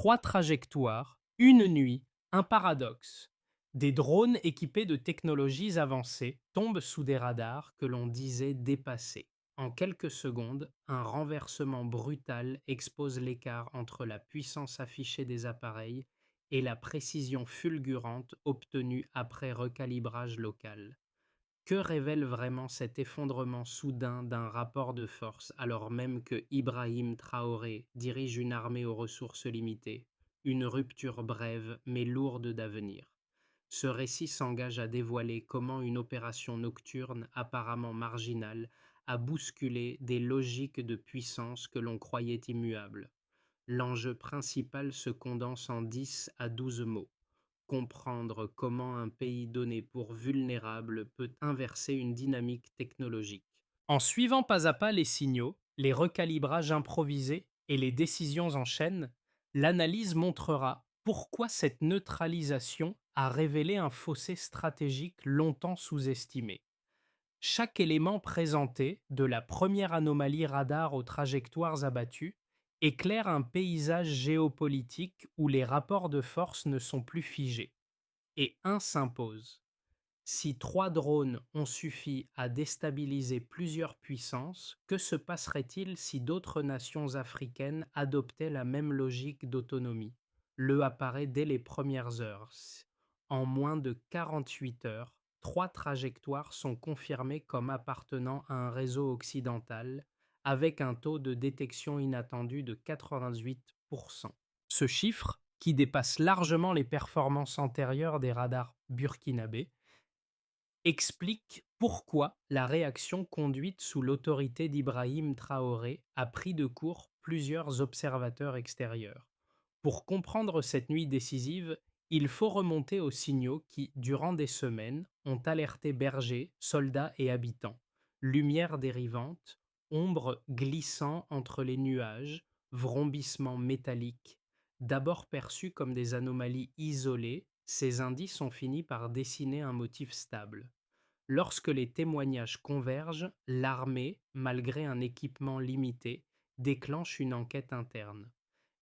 3 trajectoires, une nuit, un paradoxe. Des drones équipés de technologies avancées tombent sous des radars que l'on disait dépassés. En quelques secondes, un renversement brutal expose l'écart entre la puissance affichée des appareils et la précision fulgurante obtenue après recalibrage local. Que révèle vraiment cet effondrement soudain d'un rapport de force alors même que Ibrahim Traoré dirige une armée aux ressources limitées? Une rupture brève mais lourde d'avenir. Ce récit s'engage à dévoiler comment une opération nocturne apparemment marginale a bousculé des logiques de puissance que l'on croyait immuables. L'enjeu principal se condense en 10 à 12 mots: comprendre comment un pays donné pour vulnérable peut inverser une dynamique technologique. En suivant pas à pas les signaux, les recalibrages improvisés et les décisions en chaîne, l'analyse montrera pourquoi cette neutralisation a révélé un fossé stratégique longtemps sous-estimé. Chaque élément présenté, de la première anomalie radar aux trajectoires abattues, éclaire un paysage géopolitique où les rapports de force ne sont plus figés. Et un s'impose. Si 3 drones ont suffi à déstabiliser plusieurs puissances, que se passerait-il si d'autres nations africaines adoptaient la même logique d'autonomie? Le apparaît dès les premières heures. En moins de 48 heures, 3 trajectoires sont confirmées comme appartenant à un réseau occidental, avec un taux de détection inattendu de 88%. Ce chiffre, qui dépasse largement les performances antérieures des radars burkinabés, explique pourquoi la réaction conduite sous l'autorité d'Ibrahim Traoré a pris de court plusieurs observateurs extérieurs. Pour comprendre cette nuit décisive, il faut remonter aux signaux qui, durant des semaines, ont alerté bergers, soldats et habitants. Lumière dérivante, ombre glissant entre les nuages, vrombissements métalliques. D'abord perçus comme des anomalies isolées, ces indices ont fini par dessiner un motif stable. Lorsque les témoignages convergent, l'armée, malgré un équipement limité, déclenche une enquête interne.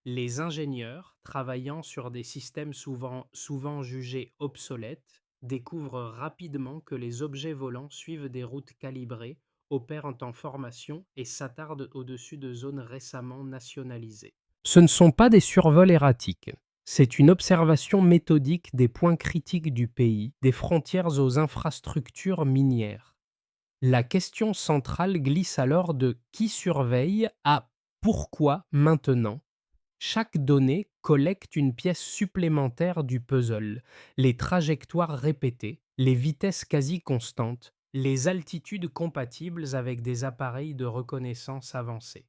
Les ingénieurs, travaillant sur des systèmes souvent jugés obsolètes, découvrent rapidement que les objets volants suivent des routes calibrées, opèrent en formation et s'attardent au-dessus de zones récemment nationalisées. Ce ne sont pas des survols erratiques. C'est une observation méthodique des points critiques du pays, des frontières aux infrastructures minières. La question centrale glisse alors de qui surveille à pourquoi maintenant. Chaque donnée collecte une pièce supplémentaire du puzzle: les trajectoires répétées, les vitesses quasi constantes, les altitudes compatibles avec des appareils de reconnaissance avancés.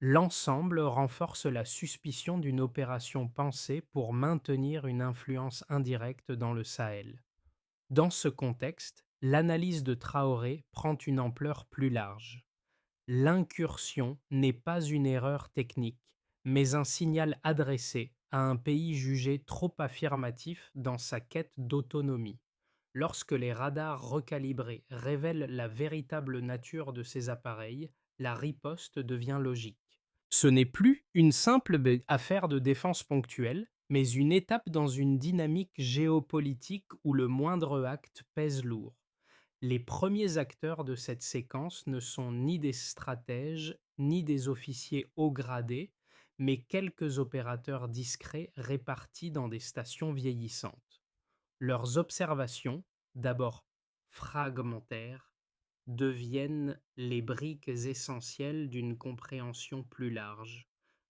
L'ensemble renforce la suspicion d'une opération pensée pour maintenir une influence indirecte dans le Sahel. Dans ce contexte, l'analyse de Traoré prend une ampleur plus large. L'incursion n'est pas une erreur technique, mais un signal adressé à un pays jugé trop affirmatif dans sa quête d'autonomie. Lorsque les radars recalibrés révèlent la véritable nature de ces appareils, la riposte devient logique. Ce n'est plus une simple affaire de défense ponctuelle, mais une étape dans une dynamique géopolitique où le moindre acte pèse lourd. Les premiers acteurs de cette séquence ne sont ni des stratèges, ni des officiers haut gradés, mais quelques opérateurs discrets répartis dans des stations vieillissantes. Leurs observations, d'abord fragmentaires, deviennent les briques essentielles d'une compréhension plus large.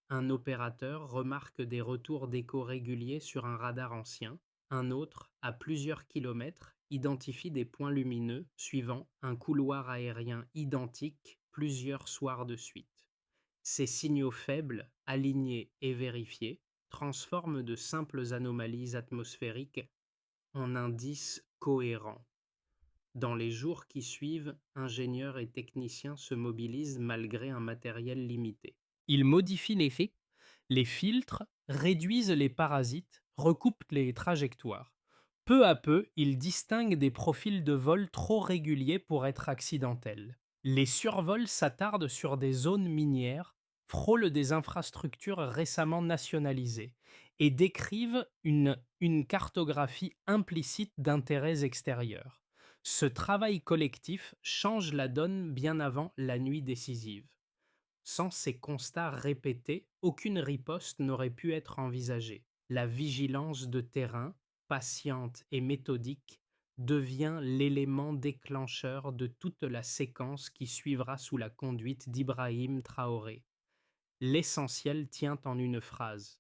Un opérateur remarque des retours d'écho réguliers sur un radar ancien, un autre, à plusieurs kilomètres, identifie des points lumineux suivant un couloir aérien identique plusieurs soirs de suite. Ces signaux faibles, alignés et vérifiés, transforment de simples anomalies atmosphériques en indices cohérents. Dans les jours qui suivent, ingénieurs et techniciens se mobilisent malgré un matériel limité. Ils modifient les filtres, réduisent les parasites, recoupent les trajectoires. Peu à peu, ils distinguent des profils de vol trop réguliers pour être accidentels. Les survols s'attardent sur des zones minières, frôlent des infrastructures récemment nationalisées et décrivent une cartographie implicite d'intérêts extérieurs. Ce travail collectif change la donne bien avant la nuit décisive. Sans ces constats répétés, aucune riposte n'aurait pu être envisagée. La vigilance de terrain, patiente et méthodique, devient l'élément déclencheur de toute la séquence qui suivra sous la conduite d'Ibrahim Traoré. L'essentiel tient en une phrase: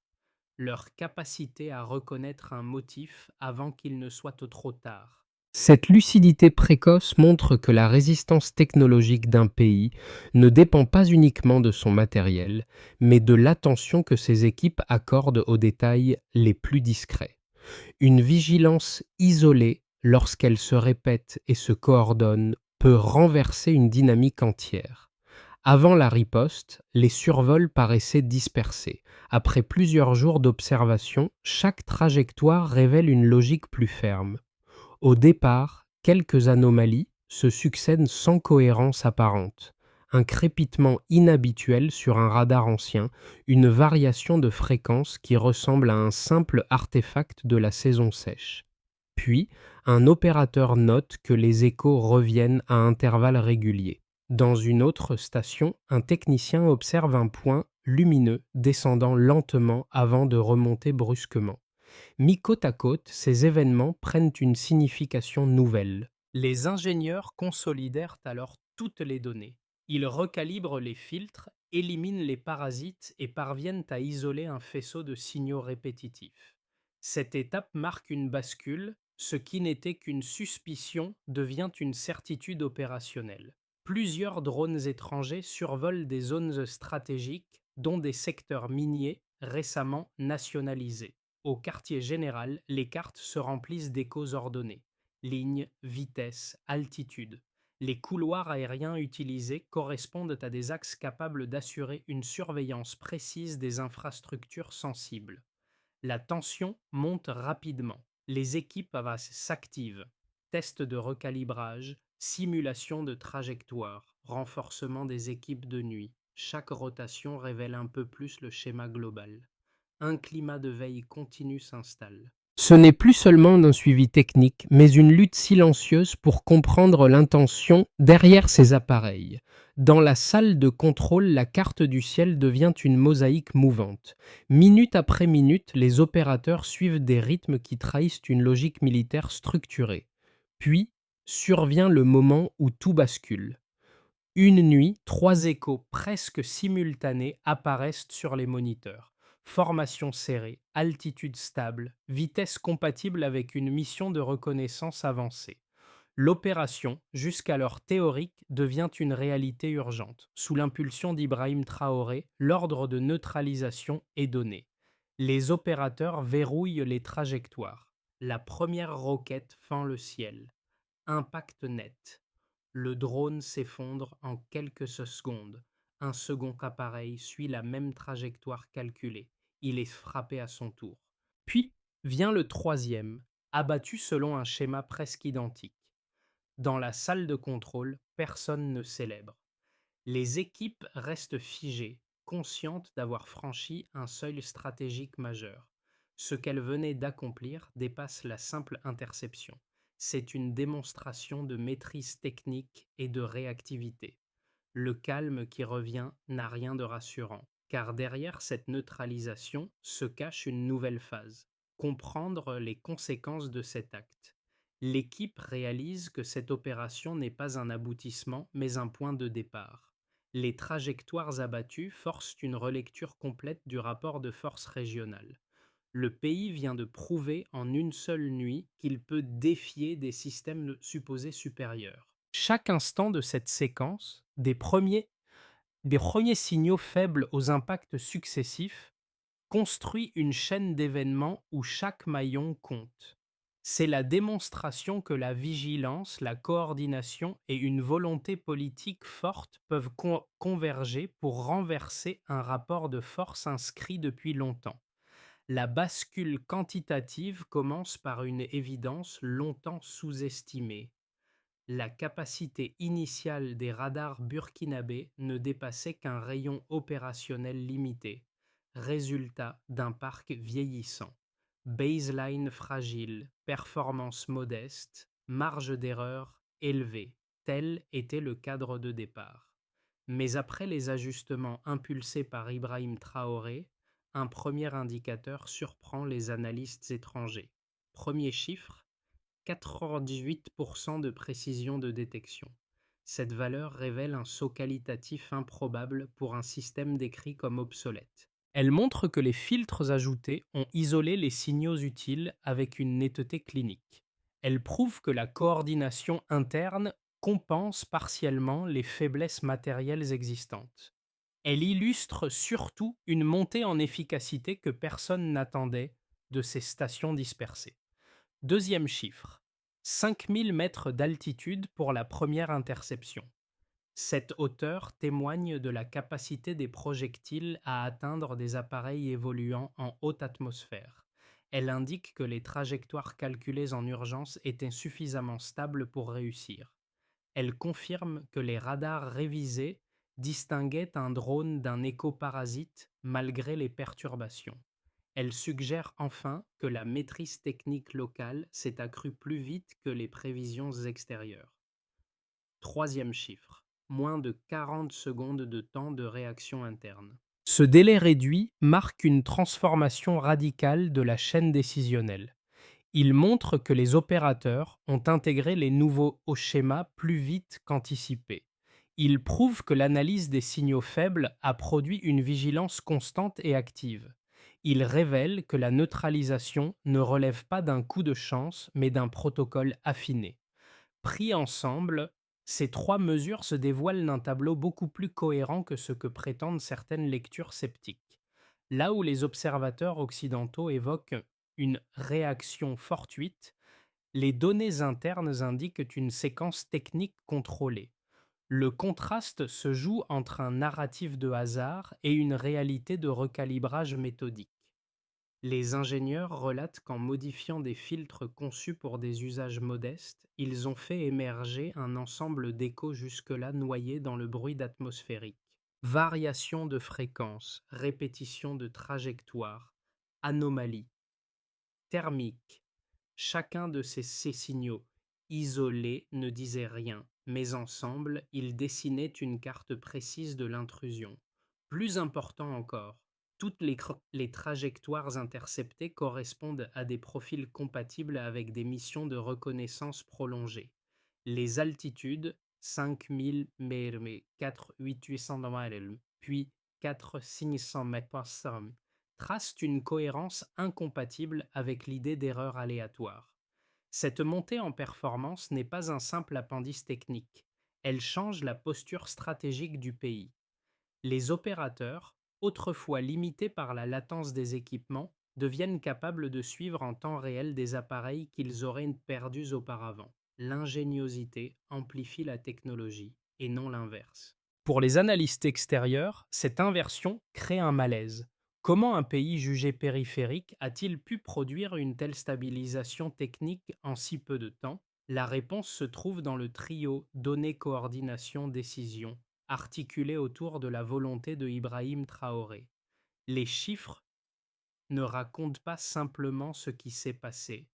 leur capacité à reconnaître un motif avant qu'il ne soit trop tard. Cette lucidité précoce montre que la résistance technologique d'un pays ne dépend pas uniquement de son matériel, mais de l'attention que ses équipes accordent aux détails les plus discrets. Une vigilance isolée, lorsqu'elle se répète et se coordonne, peut renverser une dynamique entière. Avant la riposte, les survols paraissaient dispersés. Après plusieurs jours d'observation, chaque trajectoire révèle une logique plus ferme. Au départ, quelques anomalies se succèdent sans cohérence apparente. Un crépitement inhabituel sur un radar ancien, une variation de fréquence qui ressemble à un simple artefact de la saison sèche. Puis, un opérateur note que les échos reviennent à intervalles réguliers. Dans une autre station, un technicien observe un point lumineux descendant lentement avant de remonter brusquement. Mis côte à côte, ces événements prennent une signification nouvelle. Les ingénieurs consolidèrent alors toutes les données. Ils recalibrent les filtres, éliminent les parasites et parviennent à isoler un faisceau de signaux répétitifs. Cette étape marque une bascule, ce qui n'était qu'une suspicion devient une certitude opérationnelle. Plusieurs drones étrangers survolent des zones stratégiques, dont des secteurs miniers récemment nationalisés. Au quartier général, les cartes se remplissent d'échos ordonnés: lignes, vitesse, altitude. Les couloirs aériens utilisés correspondent à des axes capables d'assurer une surveillance précise des infrastructures sensibles. La tension monte rapidement. Les équipes s'activent. Tests de recalibrage, simulation de trajectoire, renforcement des équipes de nuit. Chaque rotation révèle un peu plus le schéma global. Un climat de veille continue s'installe. Ce n'est plus seulement un suivi technique, mais une lutte silencieuse pour comprendre l'intention derrière ces appareils. Dans la salle de contrôle, la carte du ciel devient une mosaïque mouvante. Minute après minute, les opérateurs suivent des rythmes qui trahissent une logique militaire structurée. Puis survient le moment où tout bascule. Une nuit, trois échos presque simultanés apparaissent sur les moniteurs. Formation serrée, altitude stable, vitesse compatible avec une mission de reconnaissance avancée. L'opération, jusqu'alors théorique, devient une réalité urgente. Sous l'impulsion d'Ibrahim Traoré, l'ordre de neutralisation est donné. Les opérateurs verrouillent les trajectoires. La première roquette fend le ciel. Impact net. Le drone s'effondre en quelques secondes. Un second appareil suit la même trajectoire calculée. Il est frappé à son tour. Puis vient le troisième, abattu selon un schéma presque identique. Dans la salle de contrôle, personne ne célèbre. Les équipes restent figées, conscientes d'avoir franchi un seuil stratégique majeur. Ce qu'elles venaient d'accomplir dépasse la simple interception. C'est une démonstration de maîtrise technique et de réactivité. Le calme qui revient n'a rien de rassurant, car derrière cette neutralisation se cache une nouvelle phase: comprendre les conséquences de cet acte. L'équipe réalise que cette opération n'est pas un aboutissement, mais un point de départ. Les trajectoires abattues forcent une relecture complète du rapport de force régional. Le pays vient de prouver en une seule nuit qu'il peut défier des systèmes supposés supérieurs. Chaque instant de cette séquence, des premiers signaux faibles aux impacts successifs, construit une chaîne d'événements où chaque maillon compte. C'est la démonstration que la vigilance, la coordination et une volonté politique forte peuvent converger pour renverser un rapport de force inscrit depuis longtemps. La bascule quantitative commence par une évidence longtemps sous-estimée: La capacité initiale des radars burkinabés ne dépassait qu'un rayon opérationnel limité, résultat d'un parc vieillissant. Baseline fragile, performance modeste, marge d'erreur élevée, tel était le cadre de départ. Mais après les ajustements impulsés par Ibrahim Traoré, un premier indicateur surprend les analystes étrangers. Premier chiffre, 98% de précision de détection. Cette valeur révèle un saut qualitatif improbable pour un système décrit comme obsolète. Elle montre que les filtres ajoutés ont isolé les signaux utiles avec une netteté clinique. Elle prouve que la coordination interne compense partiellement les faiblesses matérielles existantes. Elle illustre surtout une montée en efficacité que personne n'attendait de ces stations dispersées. Deuxième chiffre, 5000 mètres d'altitude pour la première interception. Cette hauteur témoigne de la capacité des projectiles à atteindre des appareils évoluant en haute atmosphère. Elle indique que les trajectoires calculées en urgence étaient suffisamment stables pour réussir. Elle confirme que les radars révisés distinguaient un drone d'un écoparasite malgré les perturbations. Elle suggère enfin que la maîtrise technique locale s'est accrue plus vite que les prévisions extérieures. Troisième chiffre, moins de 40 secondes de temps de réaction interne. Ce délai réduit marque une transformation radicale de la chaîne décisionnelle. Il montre que les opérateurs ont intégré les nouveaux schémas plus vite qu'anticipé. Il prouve que l'analyse des signaux faibles a produit une vigilance constante et active. Il révèle que la neutralisation ne relève pas d'un coup de chance, mais d'un protocole affiné. Pris ensemble, ces trois mesures se dévoilent d'un tableau beaucoup plus cohérent que ce que prétendent certaines lectures sceptiques. Là où les observateurs occidentaux évoquent une réaction fortuite, les données internes indiquent une séquence technique contrôlée. Le contraste se joue entre un narratif de hasard et une réalité de recalibrage méthodique. Les ingénieurs relatent qu'en modifiant des filtres conçus pour des usages modestes, ils ont fait émerger un ensemble d'échos jusque-là noyés dans le bruit atmosphérique. Variation de fréquence, répétition de trajectoire, anomalies, thermiques. Chacun de ces signaux isolés ne disait rien, mais ensemble, ils dessinaient une carte précise de l'intrusion. Plus important encore, toutes les trajectoires interceptées correspondent à des profils compatibles avec des missions de reconnaissance prolongée. Les altitudes, 5000 mètres, 4800 mètres, puis 4500 mètres par seconde, tracent une cohérence incompatible avec l'idée d'erreur aléatoire. Cette montée en performance n'est pas un simple appendice technique, elle change la posture stratégique du pays. Les opérateurs, autrefois limités par la latence des équipements, deviennent capables de suivre en temps réel des appareils qu'ils auraient perdus auparavant. L'ingéniosité amplifie la technologie et non l'inverse. Pour les analystes extérieurs, cette inversion crée un malaise. Comment un pays jugé périphérique a-t-il pu produire une telle stabilisation technique en si peu de temps? La réponse se trouve dans le trio données, coordination, décision, articulé autour de la volonté de Ibrahim Traoré. Les chiffres ne racontent pas simplement ce qui s'est passé,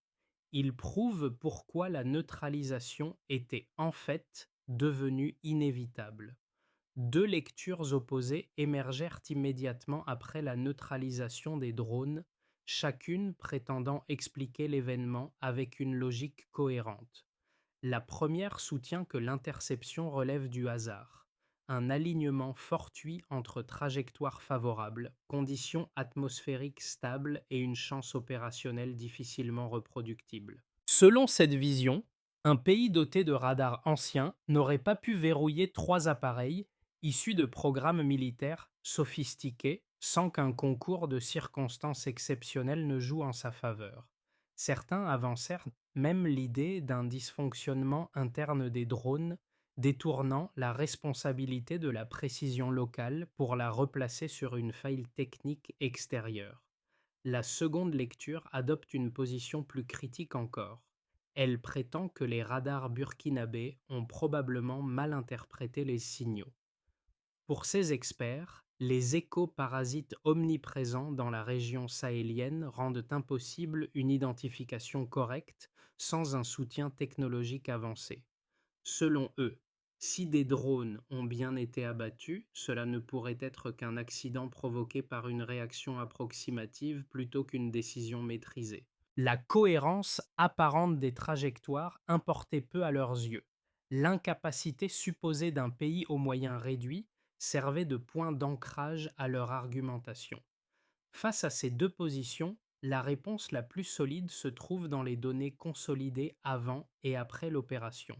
ils prouvent pourquoi la neutralisation était en fait devenue inévitable. Deux lectures opposées émergèrent immédiatement après la neutralisation des drones, chacune prétendant expliquer l'événement avec une logique cohérente. La première soutient que l'interception relève du hasard, un alignement fortuit entre trajectoires favorables, conditions atmosphériques stables et une chance opérationnelle difficilement reproductible. Selon cette vision, un pays doté de radars anciens n'aurait pas pu verrouiller trois appareils issus de programmes militaires sophistiqués sans qu'un concours de circonstances exceptionnelles ne joue en sa faveur. Certains avancèrent même l'idée d'un dysfonctionnement interne des drones, détournant la responsabilité de la précision locale pour la replacer sur une faille technique extérieure. La seconde lecture adopte une position plus critique encore. Elle prétend que les radars burkinabés ont probablement mal interprété les signaux. Pour ces experts, les écoparasites omniprésents dans la région sahélienne rendent impossible une identification correcte sans un soutien technologique avancé. Selon eux, si des drones ont bien été abattus, cela ne pourrait être qu'un accident provoqué par une réaction approximative plutôt qu'une décision maîtrisée. La cohérence apparente des trajectoires importait peu à leurs yeux. L'incapacité supposée d'un pays aux moyens réduits servait de point d'ancrage à leur argumentation. Face à ces deux positions, la réponse la plus solide se trouve dans les données consolidées avant et après l'opération.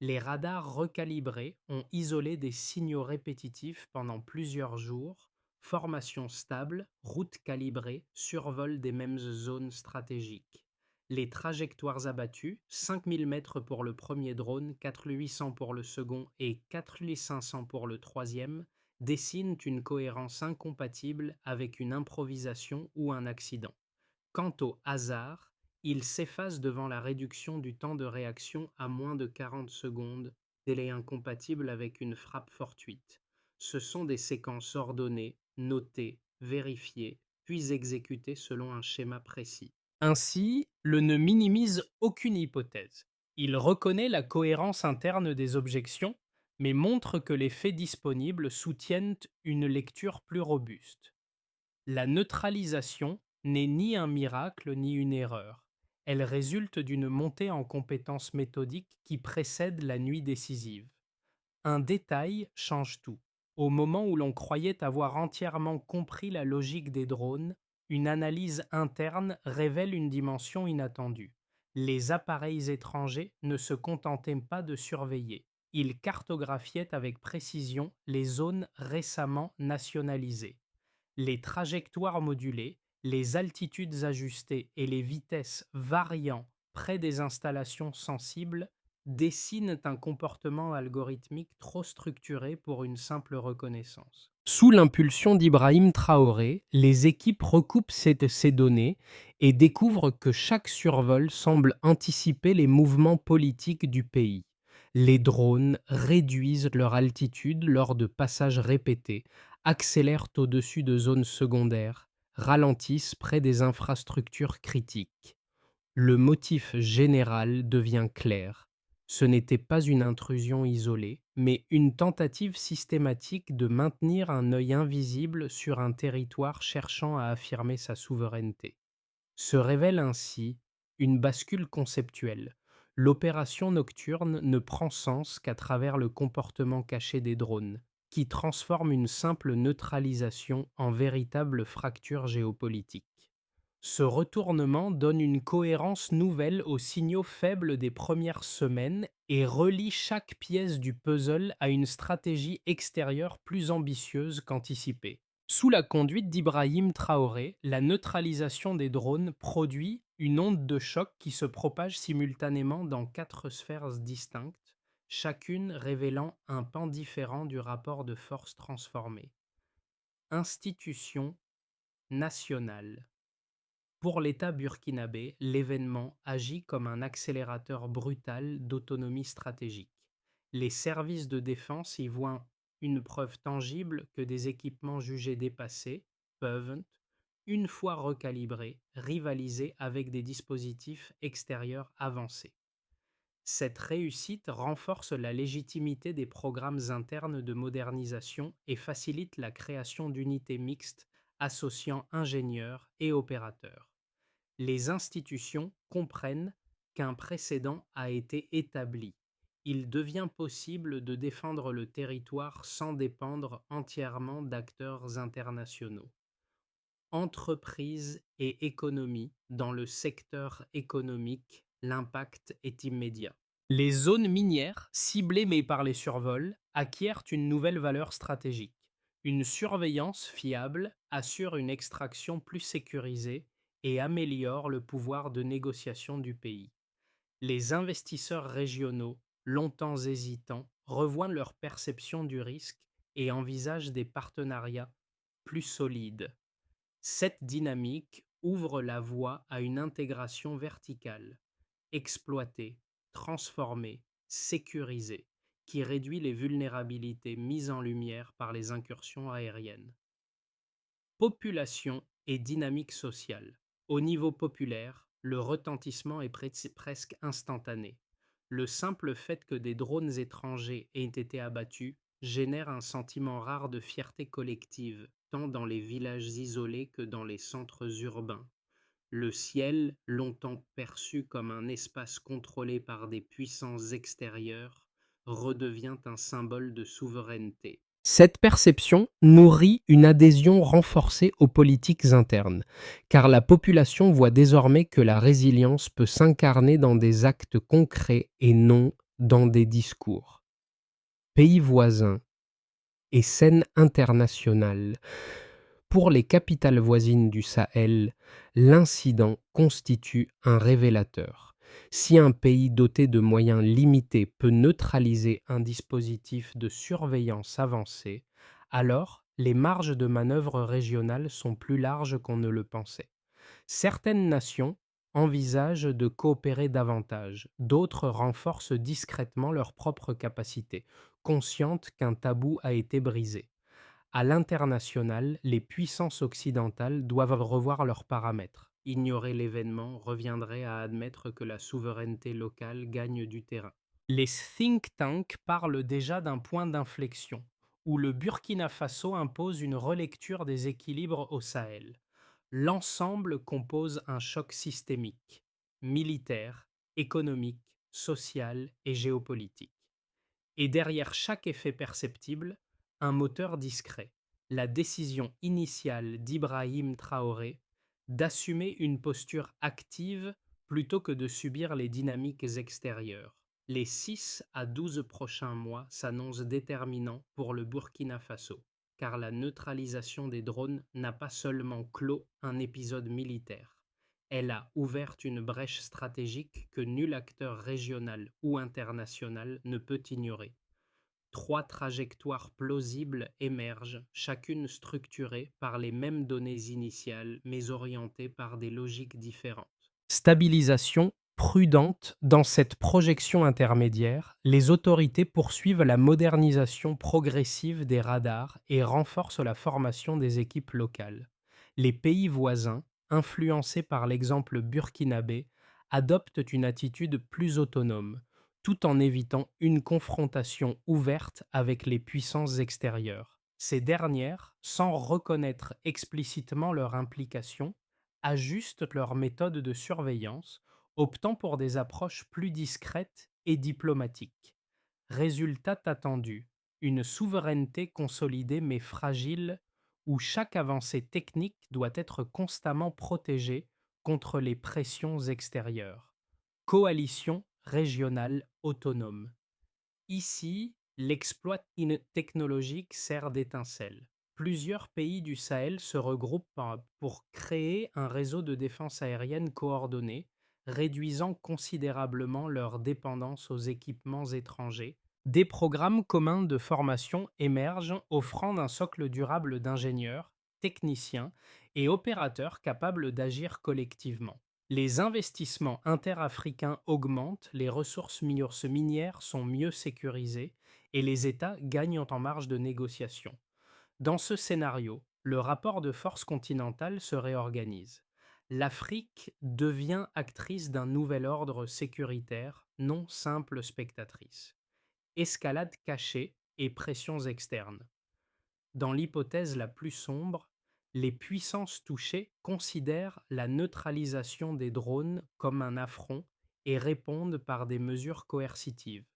Les radars recalibrés ont isolé des signaux répétitifs pendant plusieurs jours, formation stable, route calibrée, survol des mêmes zones stratégiques. Les trajectoires abattues, 5000 mètres pour le premier drone, 4800 pour le second et 4500 pour le troisième, dessinent une cohérence incompatible avec une improvisation ou un accident. Quant au hasard, il s'efface devant la réduction du temps de réaction à moins de 40 secondes, délai incompatible avec une frappe fortuite. Ce sont des séquences ordonnées, notées, vérifiées, puis exécutées selon un schéma précis. Ainsi, le ne minimise aucune hypothèse. Il reconnaît la cohérence interne des objections, mais montre que les faits disponibles soutiennent une lecture plus robuste. La neutralisation n'est ni un miracle ni une erreur. Elle résulte d'une montée en compétences méthodiques qui précède la nuit décisive. Un détail change tout. Au moment où l'on croyait avoir entièrement compris la logique des drones, une analyse interne révèle une dimension inattendue. Les appareils étrangers ne se contentaient pas de surveiller. Ils cartographiaient avec précision les zones récemment nationalisées. Les trajectoires modulées, les altitudes ajustées et les vitesses variant près des installations sensibles dessinent un comportement algorithmique trop structuré pour une simple reconnaissance. Sous l'impulsion d'Ibrahim Traoré, les équipes recoupent ces données et découvrent que chaque survol semble anticiper les mouvements politiques du pays. Les drones réduisent leur altitude lors de passages répétés, accélèrent au-dessus de zones secondaires, ralentissent près des infrastructures critiques. Le motif général devient clair. Ce n'était pas une intrusion isolée, mais une tentative systématique de maintenir un œil invisible sur un territoire cherchant à affirmer sa souveraineté. Se révèle ainsi une bascule conceptuelle. L'opération nocturne ne prend sens qu'à travers le comportement caché des drones, qui transforme une simple neutralisation en véritable fracture géopolitique. Ce retournement donne une cohérence nouvelle aux signaux faibles des premières semaines et relie chaque pièce du puzzle à une stratégie extérieure plus ambitieuse qu'anticipée. Sous la conduite d'Ibrahim Traoré, la neutralisation des drones produit une onde de choc qui se propage simultanément dans 4 sphères distinctes, chacune révélant un pan différent du rapport de force transformé. Institution nationale. Pour l'État burkinabé, l'événement agit comme un accélérateur brutal d'autonomie stratégique. Les services de défense y voient une preuve tangible que des équipements jugés dépassés peuvent, une fois recalibrés, rivaliser avec des dispositifs extérieurs avancés. Cette réussite renforce la légitimité des programmes internes de modernisation et facilite la création d'unités mixtes associant ingénieurs et opérateurs. Les institutions comprennent qu'un précédent a été établi. Il devient possible de défendre le territoire sans dépendre entièrement d'acteurs internationaux. Entreprises et économie, dans le secteur économique, l'impact est immédiat. Les zones minières, ciblées mais par les survols, acquièrent une nouvelle valeur stratégique. Une surveillance fiable assure une extraction plus sécurisée et améliore le pouvoir de négociation du pays. Les investisseurs régionaux, longtemps hésitants, revoient leur perception du risque et envisagent des partenariats plus solides. Cette dynamique ouvre la voie à une intégration verticale. exploité, transformé, sécurisé, qui réduit les vulnérabilités mises en lumière par les incursions aériennes. Population et dynamique sociale. Au niveau populaire, le retentissement est presque instantané. Le simple fait que des drones étrangers aient été abattus génère un sentiment rare de fierté collective, tant dans les villages isolés que dans les centres urbains. Le ciel, longtemps perçu comme un espace contrôlé par des puissances extérieures, redevient un symbole de souveraineté. Cette perception nourrit une adhésion renforcée aux politiques internes, car la population voit désormais que la résilience peut s'incarner dans des actes concrets et non dans des discours. Pays voisins et scène internationale. Pour les capitales voisines du Sahel, l'incident constitue un révélateur. Si un pays doté de moyens limités peut neutraliser un dispositif de surveillance avancé, alors les marges de manœuvre régionales sont plus larges qu'on ne le pensait. Certaines nations envisagent de coopérer davantage, d'autres renforcent discrètement leurs propres capacités, conscientes qu'un tabou a été brisé. À l'international, les puissances occidentales doivent revoir leurs paramètres. Ignorer l'événement reviendrait à admettre que la souveraineté locale gagne du terrain. Les think tanks parlent déjà d'un point d'inflexion, où le Burkina Faso impose une relecture des équilibres au Sahel. L'ensemble compose un choc systémique, militaire, économique, social et géopolitique. Et derrière chaque effet perceptible, un moteur discret, la décision initiale d'Ibrahim Traoré d'assumer une posture active plutôt que de subir les dynamiques extérieures. Les 6 à 12 prochains mois s'annoncent déterminants pour le Burkina Faso, car la neutralisation des drones n'a pas seulement clos un épisode militaire. Elle a ouvert une brèche stratégique que nul acteur régional ou international ne peut ignorer. 3 trajectoires plausibles émergent, chacune structurée par les mêmes données initiales, mais orientées par des logiques différentes. Stabilisation prudente. Dans cette projection intermédiaire, les autorités poursuivent la modernisation progressive des radars et renforcent la formation des équipes locales. Les pays voisins, influencés par l'exemple burkinabé, adoptent une attitude plus autonome, tout en évitant une confrontation ouverte avec les puissances extérieures. Ces dernières, sans reconnaître explicitement leur implication, ajustent leurs méthodes de surveillance, optant pour des approches plus discrètes et diplomatiques. Résultat attendu, une souveraineté consolidée mais fragile, où chaque avancée technique doit être constamment protégée contre les pressions extérieures. Coalition régionale autonome. Ici, l'exploit technologique sert d'étincelle. Plusieurs pays du Sahel se regroupent pour créer un réseau de défense aérienne coordonné, réduisant considérablement leur dépendance aux équipements étrangers. Des programmes communs de formation émergent, offrant un socle durable d'ingénieurs, techniciens et opérateurs capables d'agir collectivement. Les investissements interafricains augmentent, les ressources minières sont mieux sécurisées et les États gagnent en marge de négociation. Dans ce scénario, le rapport de force continentale se réorganise. L'Afrique devient actrice d'un nouvel ordre sécuritaire, non simple spectatrice. Escalade cachée et pressions externes. Dans l'hypothèse la plus sombre, les puissances touchées considèrent la neutralisation des drones comme un affront et répondent par des mesures coercitives.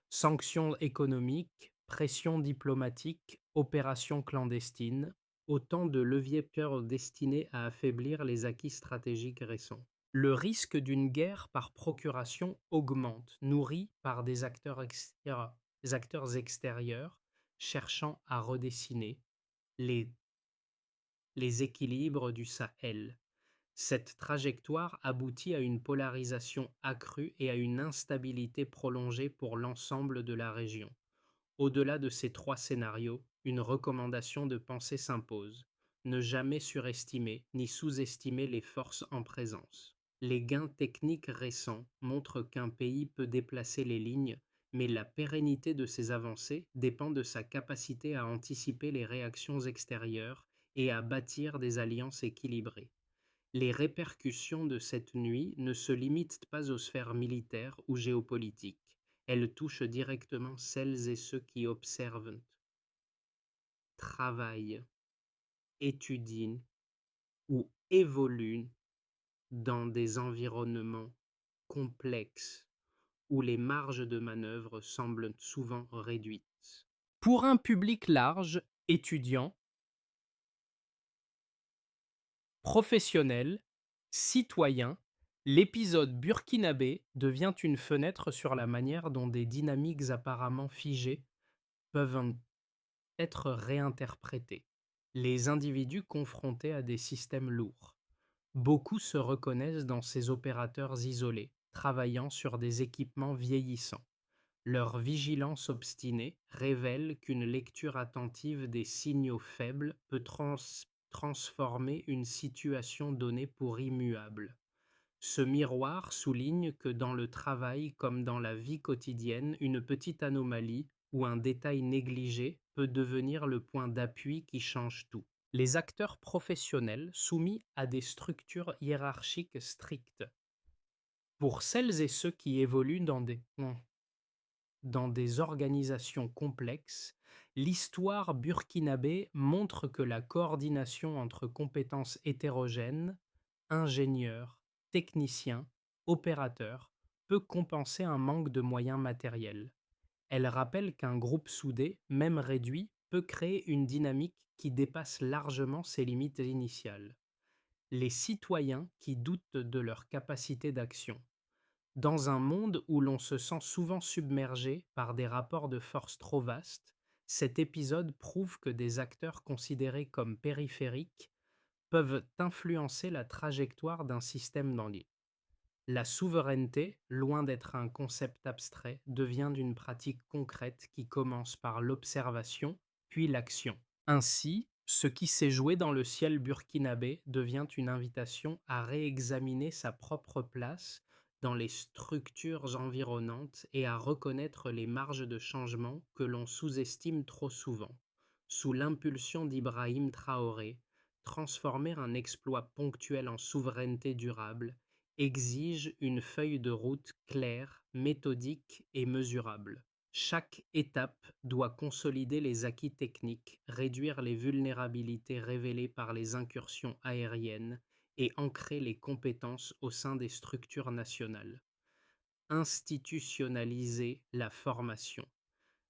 Sanctions économiques, pression diplomatique, opérations clandestines, autant de leviers destinés à affaiblir les acquis stratégiques récents. Le risque d'une guerre par procuration augmente, nourri par des acteurs extérieurs cherchant à redessiner les, les équilibres du Sahel. Cette trajectoire aboutit à une polarisation accrue et à une instabilité prolongée pour l'ensemble de la région. Au-delà de ces 3 scénarios, une recommandation de pensée s'impose. Ne jamais surestimer ni sous-estimer les forces en présence. Les gains techniques récents montrent qu'un pays peut déplacer les lignes, mais la pérennité de ces avancées dépend de sa capacité à anticiper les réactions extérieures et à bâtir des alliances équilibrées. Les répercussions de cette nuit ne se limitent pas aux sphères militaires ou géopolitiques. Elles touchent directement celles et ceux qui observent, travaillent, étudient ou évoluent dans des environnements complexes où les marges de manœuvre semblent souvent réduites. Pour un public large, étudiants, professionnels, citoyens, l'épisode burkinabé devient une fenêtre sur la manière dont des dynamiques apparemment figées peuvent être réinterprétées. Les individus confrontés à des systèmes lourds. Beaucoup se reconnaissent dans ces opérateurs isolés, travaillant sur des équipements vieillissants. Leur vigilance obstinée révèle qu'une lecture attentive des signaux faibles peut transformer une situation donnée pour immuable. Ce miroir souligne que dans le travail comme dans la vie quotidienne, une petite anomalie ou un détail négligé peut devenir le point d'appui qui change tout. Les acteurs professionnels soumis à des structures hiérarchiques strictes. Pour celles et ceux qui évoluent dans des organisations complexes, l'histoire burkinabé montre que la coordination entre compétences hétérogènes, ingénieurs, techniciens, opérateurs, peut compenser un manque de moyens matériels. Elle rappelle qu'un groupe soudé, même réduit, peut créer une dynamique qui dépasse largement ses limites initiales. Les citoyens qui doutent de leur capacité d'action. Dans un monde où l'on se sent souvent submergé par des rapports de force trop vastes, cet épisode prouve que des acteurs considérés comme périphériques peuvent influencer la trajectoire d'un système d'envie. La souveraineté, loin d'être un concept abstrait, devient une pratique concrète qui commence par l'observation, puis l'action. Ainsi, ce qui s'est joué dans le ciel burkinabé devient une invitation à réexaminer sa propre place dans les structures environnantes et à reconnaître les marges de changement que l'on sous-estime trop souvent. Sous l'impulsion d'Ibrahim Traoré, transformer un exploit ponctuel en souveraineté durable exige une feuille de route claire, méthodique et mesurable. Chaque étape doit consolider les acquis techniques, réduire les vulnérabilités révélées par les incursions aériennes et ancrer les compétences au sein des structures nationales. Institutionnaliser la formation.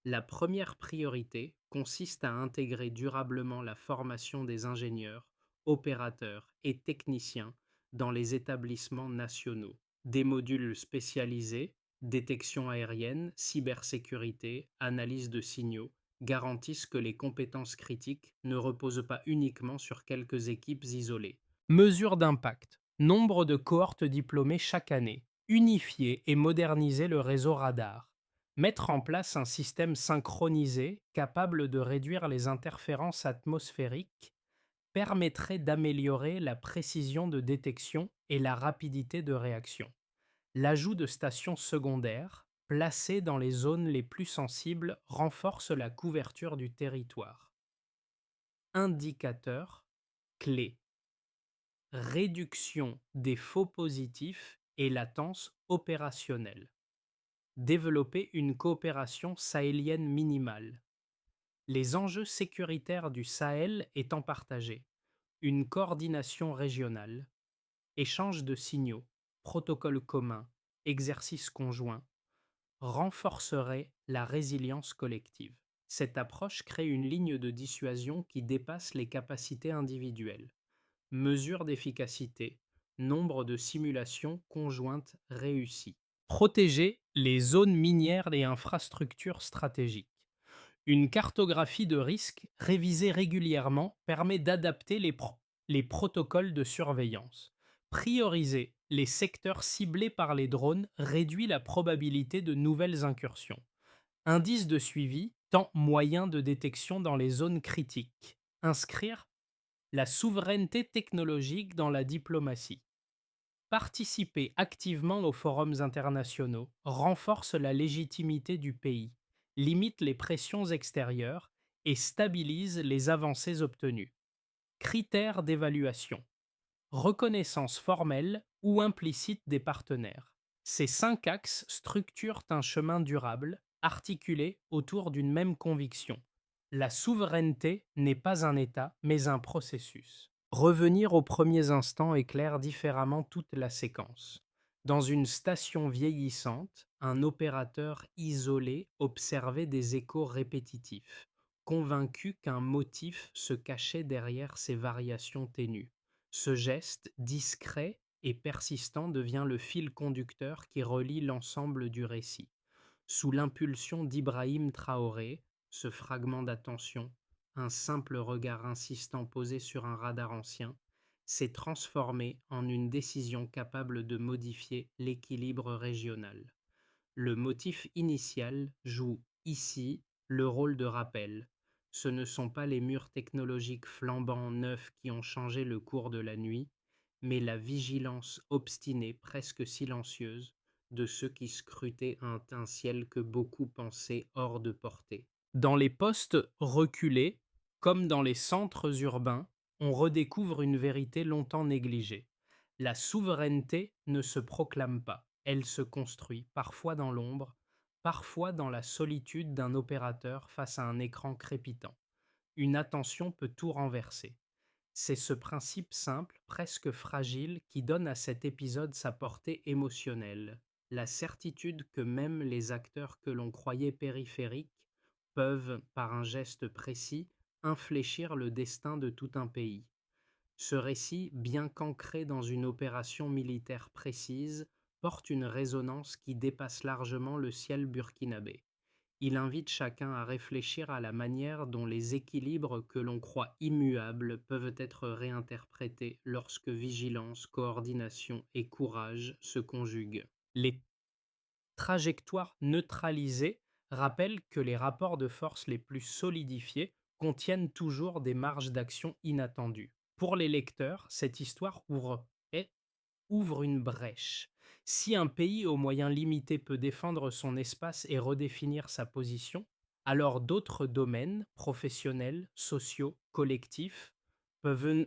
La première priorité consiste à intégrer durablement la formation des ingénieurs, opérateurs et techniciens dans les établissements nationaux. Des modules spécialisés, détection aérienne, cybersécurité, analyse de signaux, garantissent que les compétences critiques ne reposent pas uniquement sur quelques équipes isolées. Mesures d'impact. Nombre de cohortes diplômées chaque année. Unifier et moderniser le réseau radar. Mettre en place un système synchronisé capable de réduire les interférences atmosphériques permettrait d'améliorer la précision de détection et la rapidité de réaction. L'ajout de stations secondaires, placées dans les zones les plus sensibles, renforce la couverture du territoire. Indicateurs clés. Réduction des faux positifs et latence opérationnelle. Développer une coopération sahélienne minimale. Les enjeux sécuritaires du Sahel étant partagés, une coordination régionale, échange de signaux, protocoles communs, exercices conjoints, renforcerait la résilience collective. Cette approche crée une ligne de dissuasion qui dépasse les capacités individuelles. Mesure d'efficacité, nombre de simulations conjointes réussies. Protéger les zones minières et infrastructures stratégiques. Une cartographie de risques révisée régulièrement permet d'adapter les protocoles de surveillance. Prioriser les secteurs ciblés par les drones réduit la probabilité de nouvelles incursions. Indice de suivi, temps moyen de détection dans les zones critiques. Inscrire la souveraineté technologique dans la diplomatie. Participer activement aux forums internationaux renforce la légitimité du pays, limite les pressions extérieures et stabilise les avancées obtenues. Critères d'évaluation. Reconnaissance formelle ou implicite des partenaires. Ces 5 axes structurent un chemin durable, articulé autour d'une même conviction. La souveraineté n'est pas un état, mais un processus. Revenir aux premiers instants éclaire différemment toute la séquence. Dans une station vieillissante, un opérateur isolé observait des échos répétitifs, convaincu qu'un motif se cachait derrière ces variations ténues. Ce geste, discret et persistant, devient le fil conducteur qui relie l'ensemble du récit. Sous l'impulsion d'Ibrahim Traoré, ce fragment d'attention, un simple regard insistant posé sur un radar ancien, s'est transformé en une décision capable de modifier l'équilibre régional. Le motif initial joue ici le rôle de rappel. Ce ne sont pas les murs technologiques flambants neufs qui ont changé le cours de la nuit, mais la vigilance obstinée, presque silencieuse, de ceux qui scrutaient un ciel que beaucoup pensaient hors de portée. Dans les postes reculés, comme dans les centres urbains, on redécouvre une vérité longtemps négligée. La souveraineté ne se proclame pas, elle se construit, parfois dans l'ombre, parfois dans la solitude d'un opérateur face à un écran crépitant. Une attention peut tout renverser. C'est ce principe simple, presque fragile, qui donne à cet épisode sa portée émotionnelle. La certitude que même les acteurs que l'on croyait périphériques peuvent, par un geste précis, infléchir le destin de tout un pays. Ce récit, bien qu'ancré dans une opération militaire précise, porte une résonance qui dépasse largement le ciel burkinabé. Il invite chacun à réfléchir à la manière dont les équilibres que l'on croit immuables peuvent être réinterprétés lorsque vigilance, coordination et courage se conjuguent. Les trajectoires neutralisées rappellent que les rapports de force les plus solidifiés contiennent toujours des marges d'action inattendues. Pour les lecteurs, cette histoire ouvre une brèche. Si un pays aux moyens limités peut défendre son espace et redéfinir sa position, alors d'autres domaines, professionnels, sociaux, collectifs, peuvent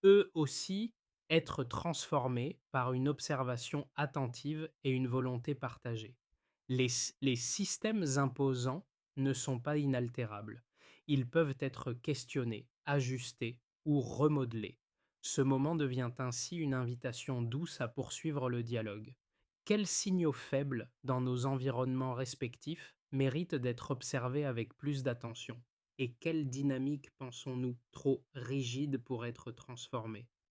eux aussi être transformés par une observation attentive et une volonté partagée. Les systèmes imposants ne sont pas inaltérables. Ils peuvent être questionnés, ajustés ou remodelés. Ce moment devient ainsi une invitation douce à poursuivre le dialogue. Quels signaux faibles dans nos environnements respectifs méritent d'être observés avec plus d'attention? Et quelle dynamique pensons-nous trop rigide pour être transformée?